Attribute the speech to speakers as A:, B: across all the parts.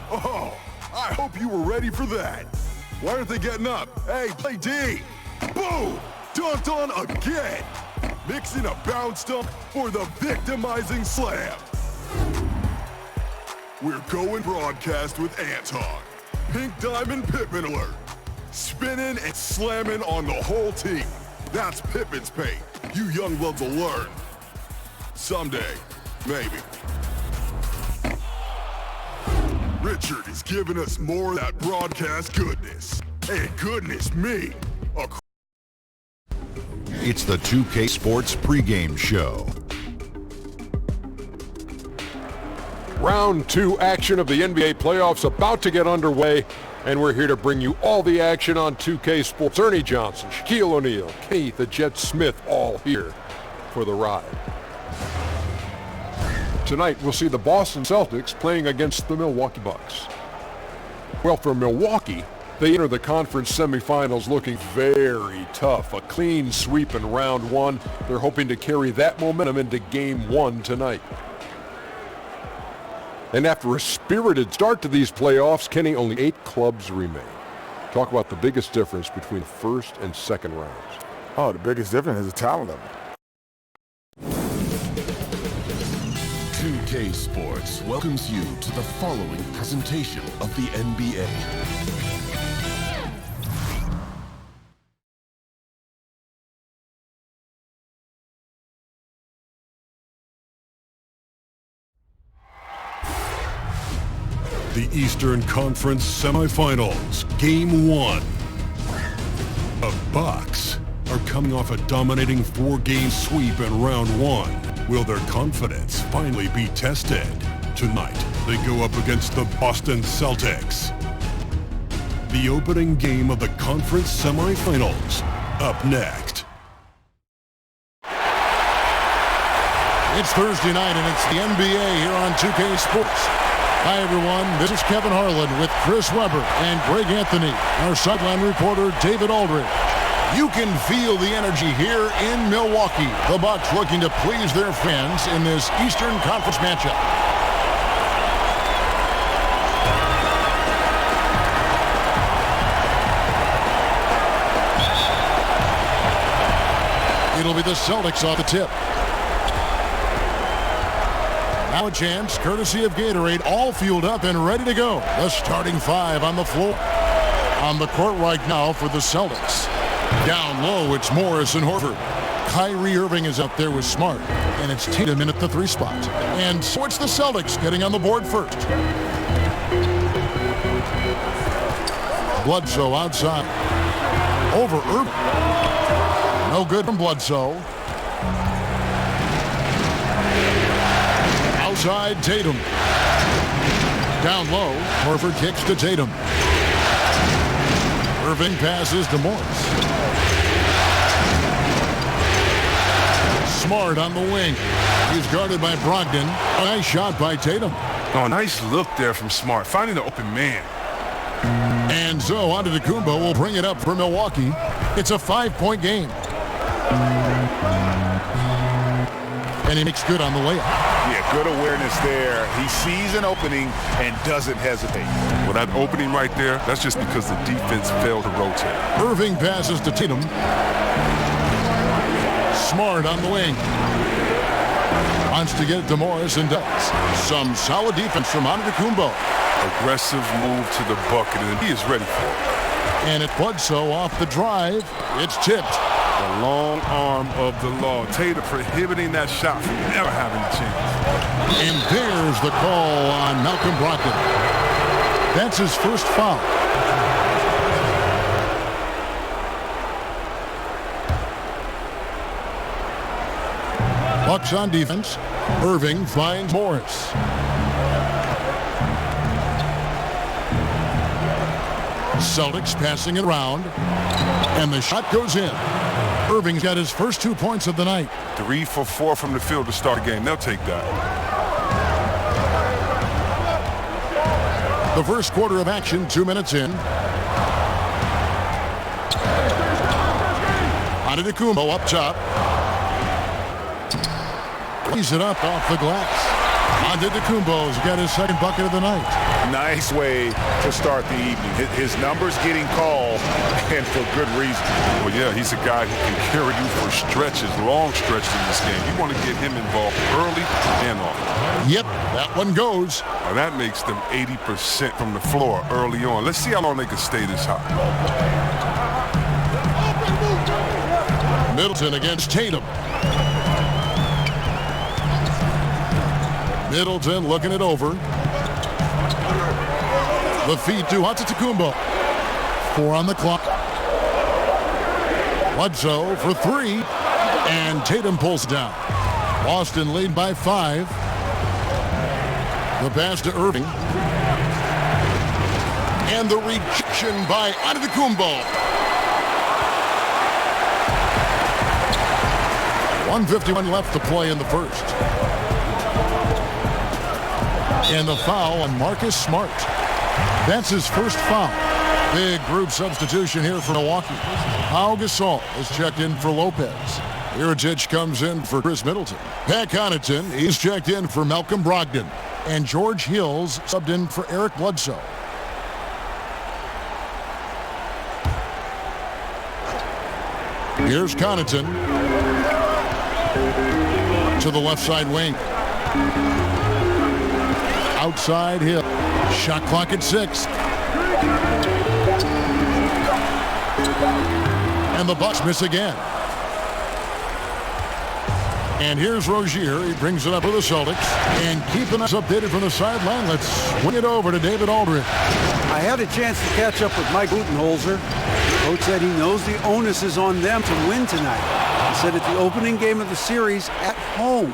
A: Oh, I hope you were ready for that. Why aren't they getting up? Hey, play D. Boom! Dunked on again. Mixing a bounce dunk for the victimizing slam. We're going broadcast with Anton. Pink Diamond Pippen alert. Spinning and slamming on the whole team. That's Pippen's paint. You young bloods will learn. Someday, maybe. Richard is giving us more of that broadcast goodness. And goodness me,
B: it's the 2K Sports pregame show.
C: Round 2 action of the NBA playoffs about to get underway, and we're here to bring you all the action on 2K Sports. Ernie Johnson, Shaquille O'Neal, Keith the Jet Smith, all here for the ride. Tonight, we'll see the Boston Celtics playing against the Milwaukee Bucks. Well, for Milwaukee, they enter the conference semifinals looking very tough. A clean sweep in round 1. They're hoping to carry that momentum into game 1 tonight. And after a spirited start to these playoffs, Kenny, only 8 clubs remain. Talk about the biggest difference between first and second rounds.
D: Oh, the biggest difference is the talent level.
E: 2K Sports welcomes you to the following presentation of the NBA.
A: the Eastern Conference semifinals, Game 1. The Bucks are coming off a dominating 4-game sweep in round 1. Will their confidence finally be tested? Tonight, they go up against the Boston Celtics. The opening game of the conference semifinals, up next.
F: It's Thursday night, and it's the NBA here on 2K Sports. Hi, everyone. This is Kevin Harlan with Chris Webber and Greg Anthony, our sideline reporter, David Aldridge. You can feel the energy here in Milwaukee. The Bucks looking to please their fans in this Eastern Conference matchup. It'll be the Celtics off the tip. Now a chance, courtesy of Gatorade, all fueled up and ready to go. The starting 5 on the floor. On the court right now for the Celtics. Down low, it's Morris and Horford. Kyrie Irving is up there with Smart, and it's Tatum in at the 3 spot. And so it's the Celtics getting on the board first. Bledsoe outside. Over Irving. No good from Bledsoe. Outside Tatum. Down low, Horford kicks to Tatum. Irving passes to Morris. Smart on the wing. He's guarded by Brogdon. A nice shot by Tatum.
G: Oh, nice look there from Smart, finding the open man.
F: And so Antetokounmpo will bring it up for Milwaukee. It's a 5-point game. And he makes good on the layup.
H: Yeah, good awareness there. He sees an opening and doesn't hesitate.
G: Well, that opening right there, that's just because the defense failed to rotate.
F: Irving passes to Tatum. Smart on the wing. Wants to get it to Morris and does. Some solid defense from Antetokounmpo.
G: Aggressive move to the bucket, and he is ready for it.
F: And it Bledsoe off the drive. It's tipped.
G: The long arm of the law. Tatum prohibiting that shot from ever having a chance.
F: And there's the call on Malcolm Brogdon. That's his first foul. Bucks on defense. Irving finds Morris. Celtics passing it around. And the shot goes in. Irving's got his first 2 points of the night.
G: 3 for 4 from the field to start the game. They'll take that.
F: The first quarter of action, 2 minutes in. Antetokounmpo up top. Plays it up off the glass. Antetokounmpo's got his second bucket of the night.
H: Nice way to start the evening. His numbers getting called, and for good reason.
G: Well, yeah, he's a guy who can carry you for stretches, long stretches in this game. You want to get him involved early and often.
F: Yep, that one goes.
G: Now that makes them 80% from the floor early on. Let's see how long they can stay this high.
F: Middleton against Tatum. Middleton looking it over. The feed to Antetokounmpo. 4 on the clock. Bledsoe for 3. And Tatum pulls down. Boston lead by 5. The pass to Irving. And the rejection by Antetokounmpo. 1:51 left to play in the first. And the foul on Marcus Smart. That's his first foul. Big group substitution here for Milwaukee. Pau Gasol is checked in for Lopez. Mirotic comes in for Chris Middleton. Pat Connaughton, he's checked in for Malcolm Brogdon. And George Hills subbed in for Eric Bledsoe. Here's Connaughton to the left side wing. Outside Hill. Shot clock at 6. And the Bucks miss again. And here's Rozier. He brings it up for the Celtics. And keeping us updated from the sideline, let's swing it over to David Aldridge.
I: I had a chance to catch up with Mike Budenholzer. Coach said he knows the onus is on them to win tonight. He said at the opening game of the series at home,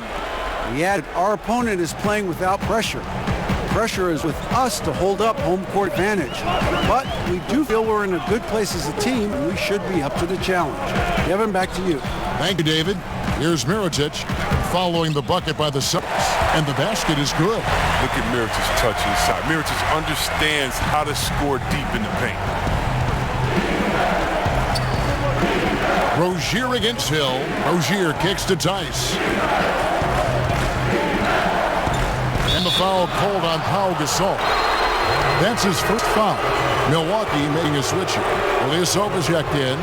I: he added, our opponent is playing without pressure. Pressure is with us to hold up home court advantage. But we do feel we're in a good place as a team, and we should be up to the challenge. Kevin, back to you.
F: Thank you, David. Here's Mirotic following the bucket by the Celtics, and the basket is good.
G: Look at Mirotic touch inside. Mirotic understands how to score deep in the paint.
F: Rozier against Hill. Rozier kicks to Tice. And the foul called on Pau Gasol. That's his first foul. Milwaukee making a switch here. Ilyasova checked in.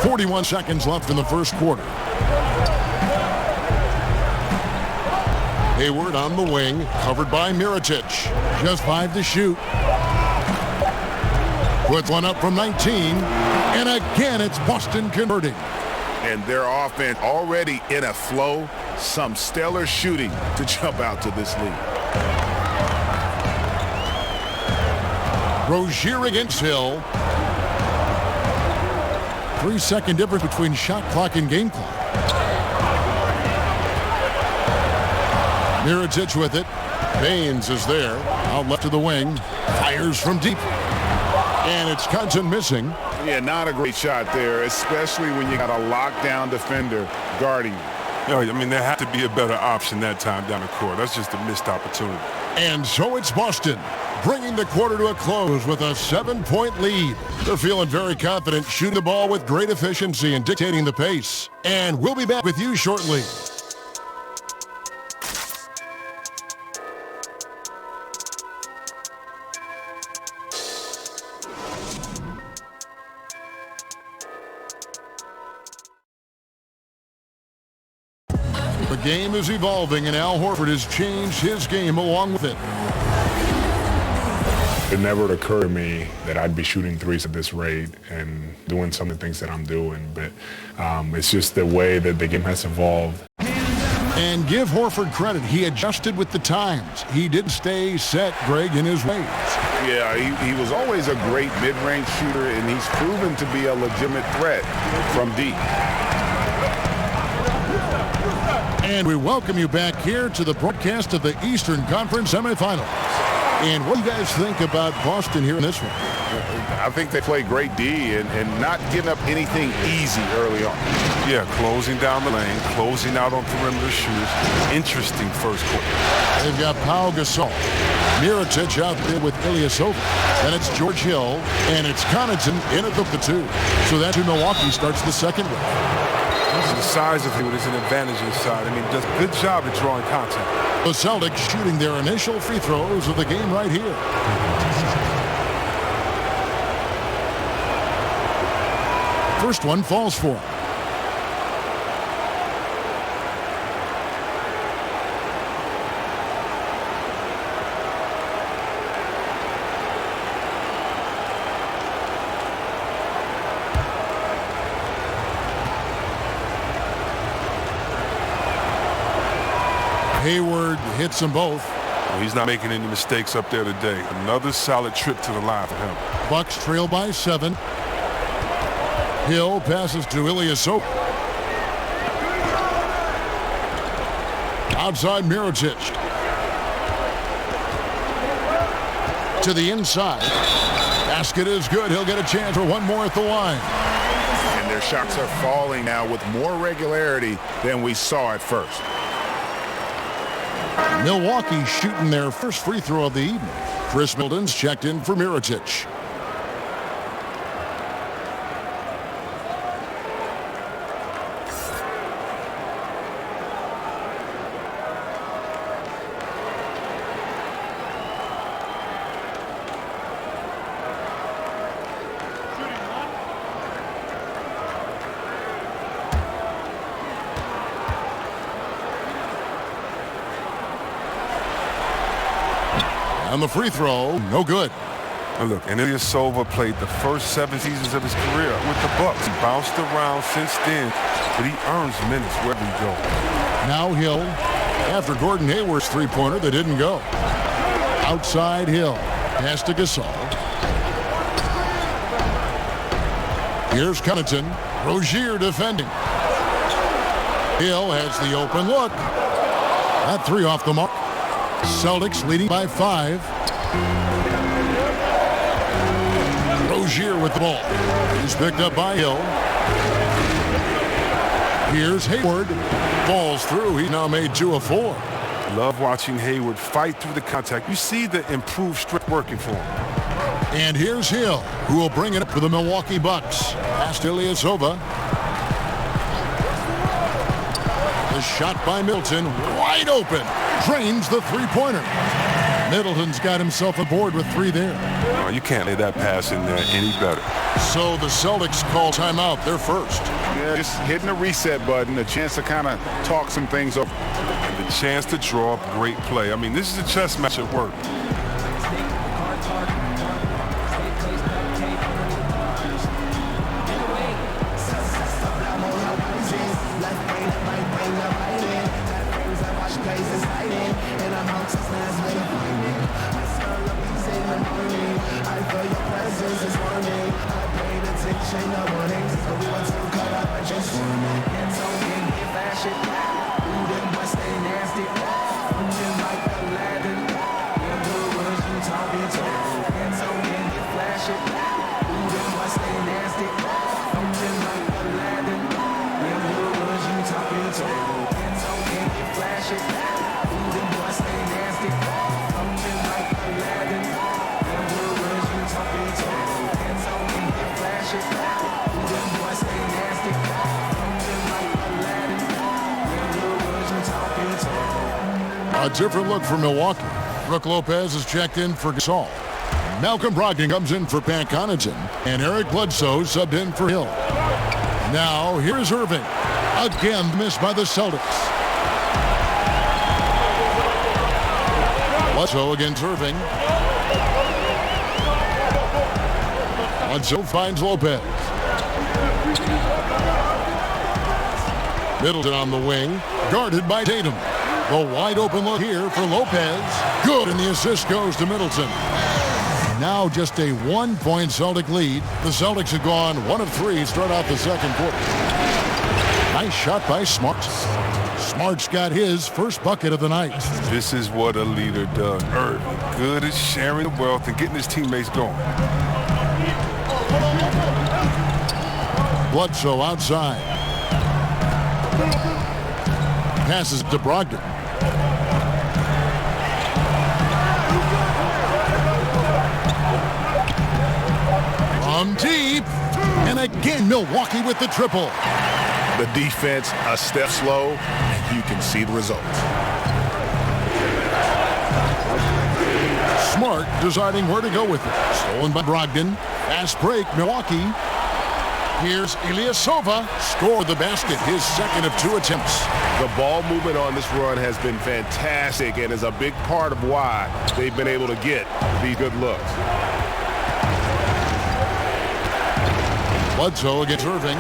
F: .41 seconds left in the first quarter. Hayward on the wing, covered by Mirotic. Just 5 to shoot. Puts one up from 19. And again, it's Boston converting.
H: And their offense already in a flow. Some stellar shooting to jump out to this lead.
F: Rozier against Hill. 3-second difference between shot clock and game clock. Mirotic with it. Baines is there. Out left to the wing. Fires from deep. And it's Connaughton missing.
H: Yeah, not a great shot there, especially when you got a lockdown defender guarding you.
G: No, I mean, there had to be a better option that time down the court. That's just a missed opportunity.
F: And so it's Boston, bringing the quarter to a close with a 7-point lead. They're feeling very confident, shooting the ball with great efficiency and dictating the pace. And we'll be back with you shortly. The game is evolving, and Al Horford has changed his game along with it.
J: It never occurred to me that I'd be shooting threes at this rate and doing some of the things that I'm doing, but it's just the way that the game has evolved.
F: And give Horford credit. He adjusted with the times. He did stay set, Greg, in his ways.
H: Yeah, he was always a great mid-range shooter, and he's proven to be a legitimate threat from deep.
F: And we welcome you back here to the broadcast of the Eastern Conference semifinals. And what do you guys think about Boston here in this one?
H: I think they play great D and not giving up anything easy early on.
G: Yeah, closing down the lane, closing out on perimeter shooters. Interesting first quarter.
F: They've got Pau Gasol. Mirotic out there with Ilyasova. Then it's George Hill, and it's Connaughton in at the 2. So that's who Milwaukee starts the second with.
G: The size of him is an advantage inside. I mean, does a good job at drawing contact.
F: The Celtics shooting their initial free throws of the game right here. First one falls for him. Hayward hits them both.
G: Well, he's not making any mistakes up there today. Another solid trip to the line for him.
F: Bucks trail by 7. Hill passes to Ilyasova. Outside Mirotic. To the inside. Basket is good. He'll get a chance for one more at the line.
H: And their shots are falling now with more regularity than we saw at first.
F: Milwaukee shooting their first free throw of the evening. Chris Middleton's checked in for Mirotic. On the free throw, no good.
G: And look, and Ilyasova played the first 7 seasons of his career with the Bucks. He bounced around since then, but he earns minutes wherever he goes.
F: Now Hill, after Gordon Hayward's three-pointer that didn't go. Outside Hill, pass to Gasol. Here's Connaughton, Rozier defending. Hill has the open look. That three off the mark. Celtics leading by 5. Rozier with the ball. He's picked up by Hill. Here's Hayward. Falls through. He now made 2 of 4.
G: Love watching Hayward fight through the contact. You see the improved strength working for him.
F: And here's Hill, who will bring it up for the Milwaukee Bucks. Past Ilyasova. The shot by Middleton, wide open. Drains the three-pointer. Middleton's got himself aboard with 3 there.
G: Oh, you can't lay that pass in there any better.
F: So the Celtics call timeout. They're first.
H: Yeah, just hitting the reset button, a chance to kind of talk some things over.
G: And the chance to draw up great play. I mean, this is a chess match at work.
F: A different look for Milwaukee. Brook Lopez is checked in for Gasol. Malcolm Brogdon comes in for Pat Connaughton. And Eric Bledsoe subbed in for Hill. Now here's Irving. Again missed by the Celtics. Bledsoe against Irving. Bledsoe finds Lopez. Middleton on the wing. Guarded by Tatum. The wide open look here for Lopez. Good, and the assist goes to Middleton. Now just a 1-point Celtic lead. The Celtics have gone 1 of 3 start out the second quarter. Nice shot by Smart. Smart's got his first bucket of the night.
G: This is what a leader does. Irving, good at sharing the wealth and getting his teammates going.
F: Bledsoe outside. Passes to Brogdon. From deep. And again, Milwaukee with the triple.
H: The defense a step slow, and you can see the results.
F: Smart deciding where to go with it. Stolen by Brogdon. Fast break, Milwaukee. Here's Ilyasova. Score the basket, his second of 2 attempts.
H: The ball movement on this run has been fantastic and is a big part of why they've been able to get these good looks.
F: Bledsoe against Irving.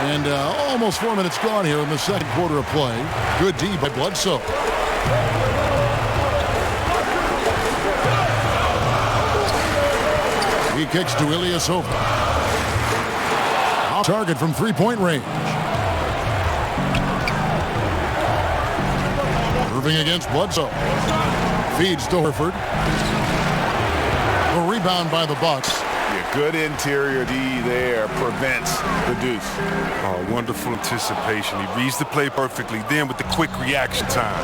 F: And almost 4 minutes gone here in the second quarter of play. Good D by Bledsoe. He kicks to Ilyasova. Off target from three-point range. Irving against Bledsoe. Feeds to Horford. A rebound by the Bucks.
H: Yeah, good interior D there prevents the deuce.
G: Oh, wonderful anticipation. He reads the play perfectly, then with the quick reaction time.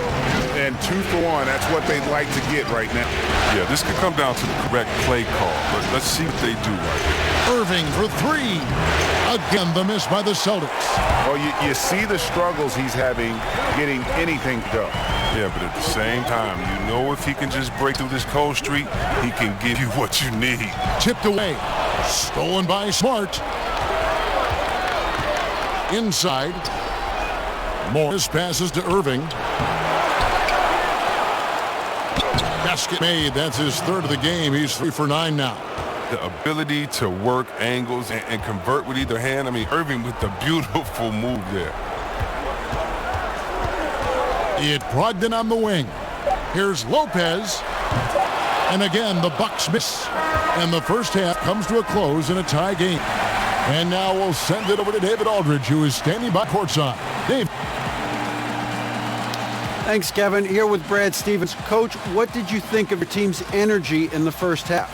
H: And 2 for 1, that's what they'd like to get right now.
G: Yeah, this could come down to the correct play call, but let's see what they do right.
F: Irving for 3. Again, the miss by the Celtics.
H: Well, you see the struggles he's having getting anything to go.
G: Yeah, but at the same time, you know if he can just break through this cold streak, he can give you what you need.
F: Tipped away. Stolen by Smart. Inside. Morris passes to Irving. Basket made. That's his third of the game. He's 3 for 9 now.
G: The ability to work angles and convert with either hand. I mean, Irving with the beautiful move there.
F: It's Brogdon on the wing. Here's Lopez. And again, the Bucks miss. And the first half comes to a close in a tie game. And now we'll send it over to David Aldridge, who is standing by courtside. Dave.
I: Thanks, Kevin. Here with Brad Stevens. Coach, what did you think of your team's energy in the first half?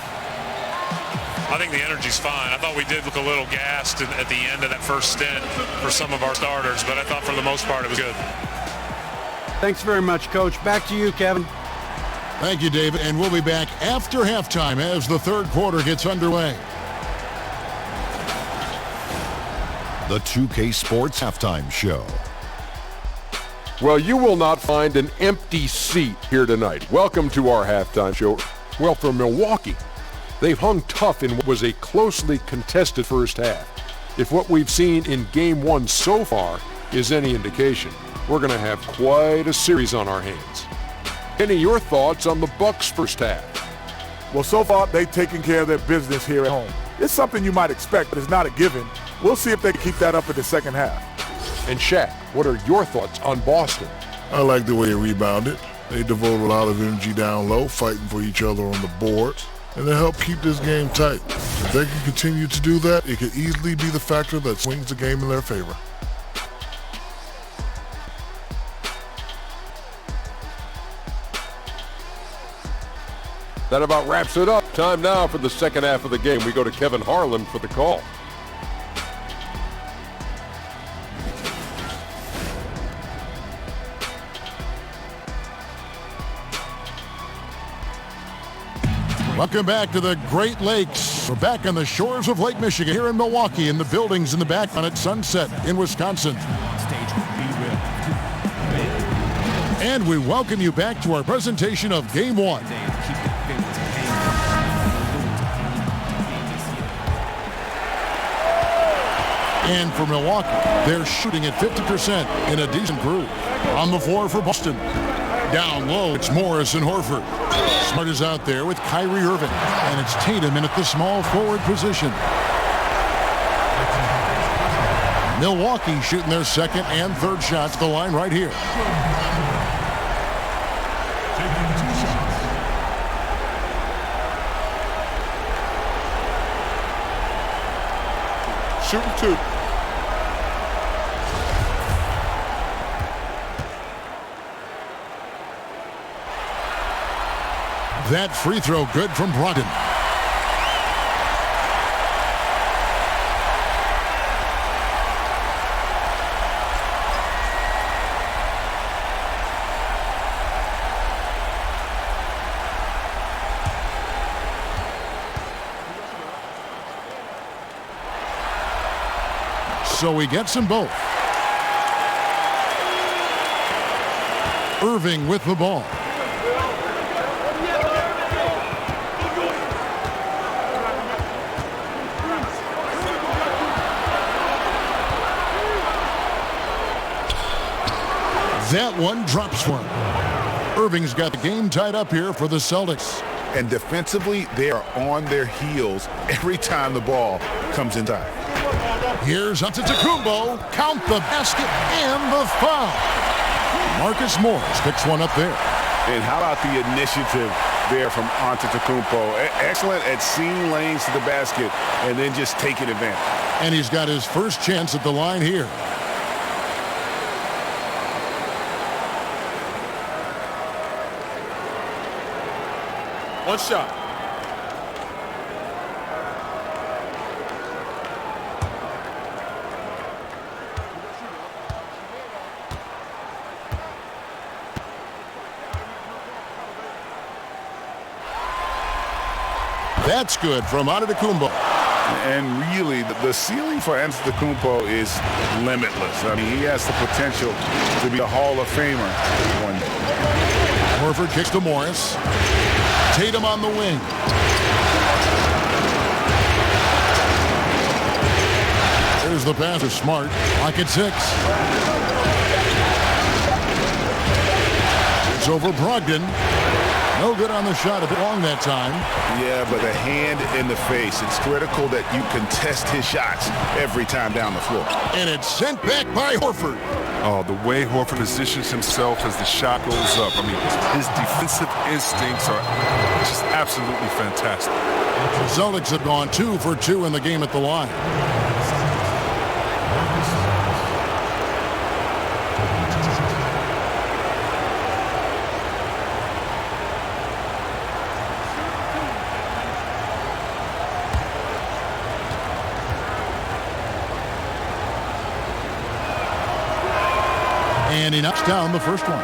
K: I think the energy's fine. I thought we did look a little gassed at the end of that first stint for some of our starters, but I thought for the most part it was good.
I: Thanks very much, Coach. Back to you, Kevin.
F: Thank you, David. And we'll be back after halftime as the third quarter gets underway.
B: The 2K Sports Halftime Show.
C: Well, you will not find an empty seat here tonight. Welcome to our halftime show. Well, for Milwaukee, they've hung tough in what was a closely contested first half. If what we've seen in Game 1 so far is any indication, we're going to have quite a series on our hands. Kenny, your thoughts on the Bucks' first half?
D: Well, so far, they've taken care of their business here at home. It's something you might expect, but it's not a given. We'll see if they can keep that up in the second half.
C: And Shaq, what are your thoughts on Boston?
L: I like the way they rebounded. They devoted a lot of energy down low, fighting for each other on the boards, and they helped keep this game tight. If they can continue to do that, it could easily be the factor that swings the game in their favor.
C: That about wraps it up. Time now for the second half of the game. We go to Kevin Harlan for the call.
F: Welcome back to the Great Lakes. We're back on the shores of Lake Michigan here in Milwaukee, in the buildings in the back on at Sunset in Wisconsin. And we welcome you back to our presentation of Game 1. And for Milwaukee, they're shooting at 50% in a decent groove. On the floor for Boston. Down low, it's Morris and Horford. Smart is out there with Kyrie Irving. And it's Tatum in at the small forward position. Milwaukee shooting their second and third shots at the line right here.
C: Shooting 2.
F: That free throw good from Brogdon. So he gets them both. Irving with the ball. That one drops one. Irving's got the game tied up here for the Celtics.
H: And defensively, they are on their heels every time the ball comes inside.
F: Here's Antetokounmpo. Count the basket and the foul. Marcus Morris picks one up there.
H: And how about the initiative there from Antetokounmpo? Excellent at seeing lanes to the basket and then just taking advantage.
F: And he's got his first chance at the line here.
C: One shot.
F: That's good from Antetokounmpo.
H: And really, the ceiling for Antetokounmpo is limitless. I mean, he has the potential to be a Hall of Famer one day.
F: Horford kicks to Morris. Tatum on the wing. There's the pass to Smart. Lock at 6. It's over Brogdon. No good on the shot a bit long that time.
H: Yeah, but a hand in the face. It's critical that you contest his shots every time down the floor.
F: And it's sent back by Horford.
G: Oh, the way Horford positions himself as the shot goes up. I mean, his defensive instincts are just absolutely fantastic.
F: Celtics have gone 2 for 2 in the game at the line. And he knocks down the first one.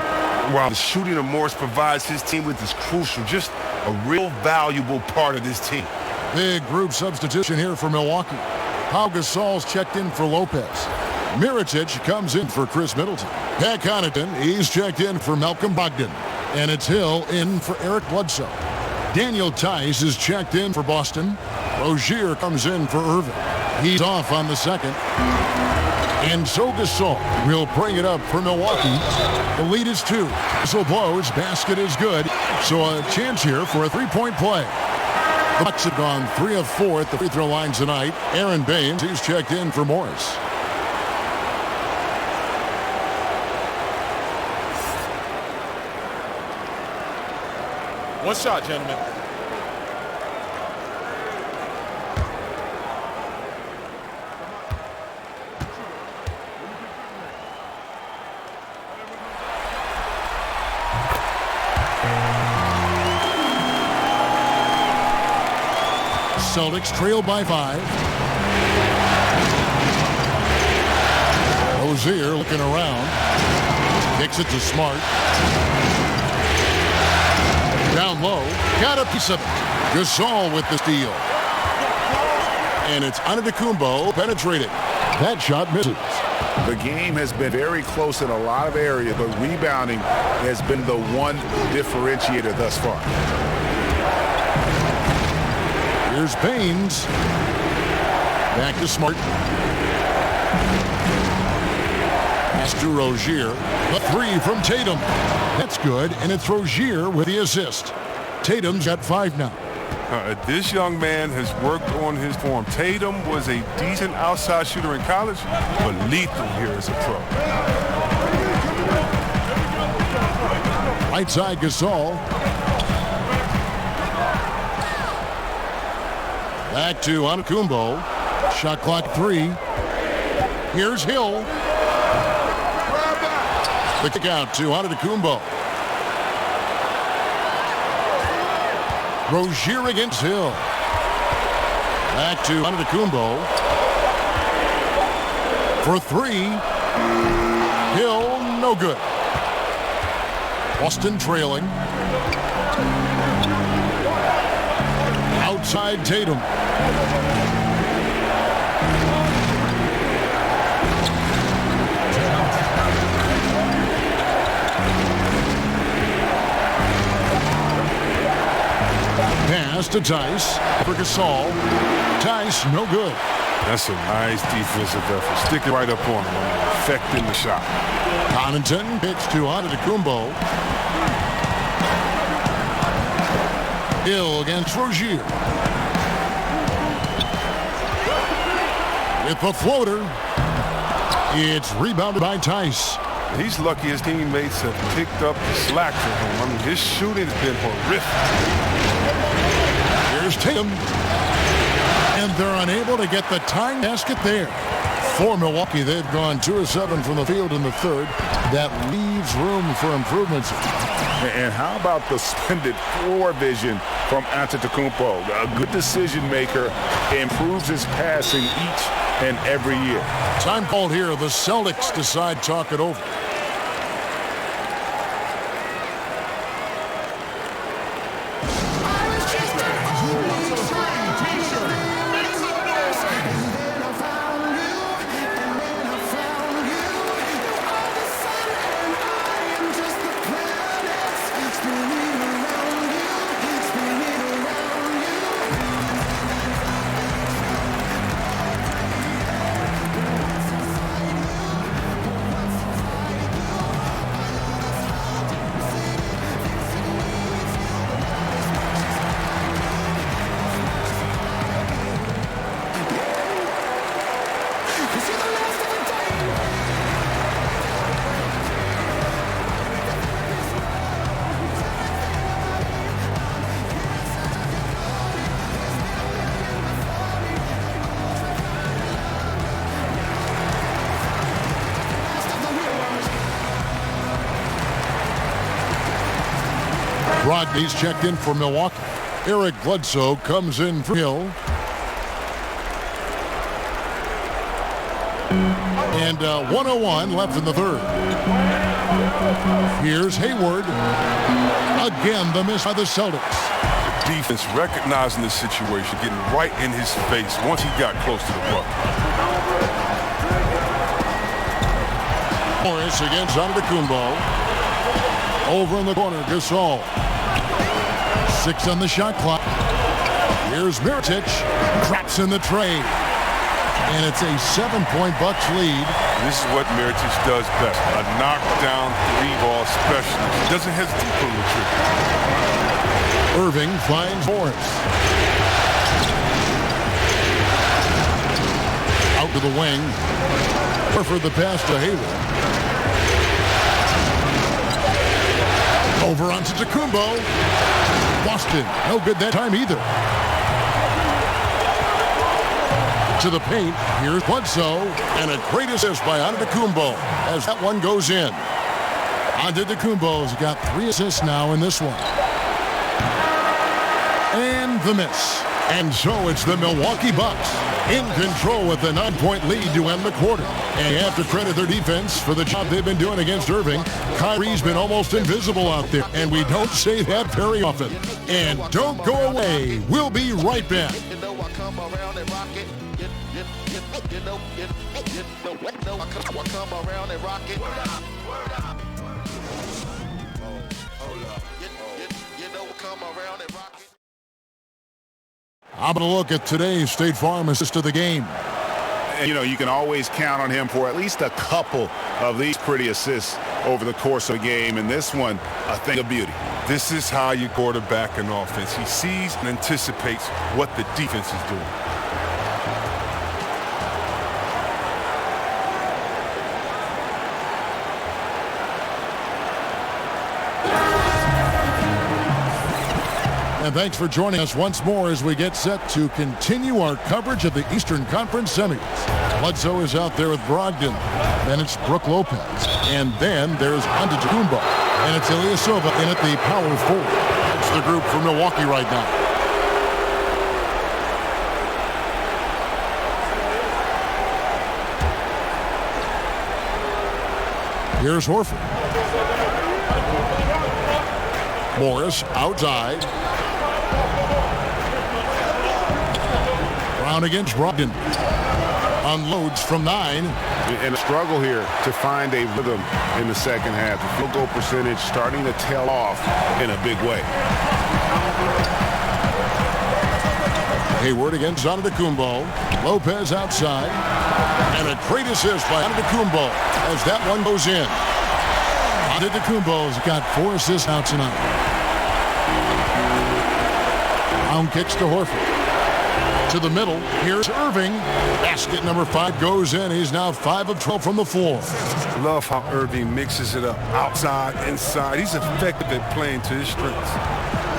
G: While the shooting of Morris provides his team with this crucial, just a real valuable part of this team.
F: Big group substitution here for Milwaukee. Pau Gasol's checked in for Lopez. Mirotic comes in for Chris Middleton. Pat Connaughton, he's checked in for Malcolm Brogdon. And it's Hill in for Eric Bledsoe. Daniel Tice is checked in for Boston. Rozier comes in for Irving. He's off on the second. And so Gasol will bring it up for Milwaukee. The lead is 2. Gasol blows. Basket is good. So a chance here for a three-point play. The Bucks have gone 3 of 4 at the free throw line tonight. Aaron Baines, he's checked in for Morris.
C: One shot, gentlemen.
F: Celtics trail by 5. Rozier looking around. Kicks it to Smart. Down low. Got a piece of it. Gasol with the steal. And it's Antetokounmpo penetrating. That shot misses.
H: The game has been very close in a lot of areas, but rebounding has been the one differentiator thus far.
F: Here's Baines. Back to Smart. Pass to Rozier. The 3 from Tatum. That's good, and it's Rozier with the assist. Tatum's got 5 now.
G: This young man has worked on his form. Tatum was a decent outside shooter in college, but lethal here as a pro.
F: Right side Gasol. Back to Antetokounmpo. Shot clock 3. Here's Hill. The kick out to Antetokounmpo. Rozier against Hill. Back to Antetokounmpo. For 3. Hill, no good. Boston trailing. Outside Tatum. to Tice for Gasol. Tice, no good.
G: That's a nice defensive effort. Stick it right up on him, affecting the shot.
F: Connaughton pitch to Antetokounmpo. Hill against Rozier. With the floater. It's rebounded by Tice.
G: He's lucky his teammates have picked up the slack for him. I mean, his shooting has been horrific.
F: Here's Tatum. And they're unable to get the tying basket there. For Milwaukee, they've gone 2 of 7 from the field in the third. That leaves room for improvements.
H: And how about the splendid floor vision from Antetokounmpo? A good decision maker, improves his passing each and every year.
F: Time called here. The Celtics decide to talk it over. Rodney's checked in for Milwaukee. Eric Bledsoe comes in for Hill. And 1:01 left in the third. Here's Hayward. Again, the miss by the Celtics.
G: Defense recognizing the situation, getting right in his face once he got close to the bucket.
F: Morris against Antetokounmpo. Over in the corner, Gasol. 6 on the shot clock. Here's Mirotic. Drops in the trade. And it's a 7-point Bucks lead.
G: This is what Mirotic does best. A knockdown three-ball specialist. He doesn't hesitate to pull the trigger.
F: Irving finds Morris. Out to the wing. For the pass to Hayward. Over onto Antetokounmpo. Boston, no good that time either. To the paint, here's Bledsoe, and a great assist by Antetokounmpo as that one goes in. Antetokounmpo's got 3 assists now in this one. And the miss. And so it's the Milwaukee Bucks in control with the 9-point lead to end the quarter. And you have to credit their defense for the job they've been doing against Irving. Kyrie's been almost invisible out there, and we don't say that very often. And don't go away. We'll be right back. I'm going to look at today's State Farm assist of the game.
H: And, you can always count on him for at least a couple of these pretty assists over the course of a game. And this one, a thing of beauty.
G: This is how you quarterback an offense. He sees and anticipates what the defense is doing.
F: And thanks for joining us once more as we get set to continue our coverage of the Eastern Conference semis. Bledsoe is out there with Brogdon. Then it's Brook Lopez. And then there's Antetokounmpo. And it's Ilyasova in at the power forward. That's the group for Milwaukee right now. Here's Horford. Morris outside. Brown against Brogdon. Unloads from 9.
H: And a struggle here to find a rhythm in the second half. The field goal percentage starting to tail off in a big way.
F: Hayward against Antetokounmpo. Lopez outside. And a great assist by Antetokounmpo as that one goes in. Antetokounmpo's got 4 assists out tonight. Brown kicks to Horford. To the middle. Here's Irving. Basket number 5 goes in. He's now 5 of 12 from the floor.
G: Love how Irving mixes it up. Outside, inside. He's effective at playing to his strengths.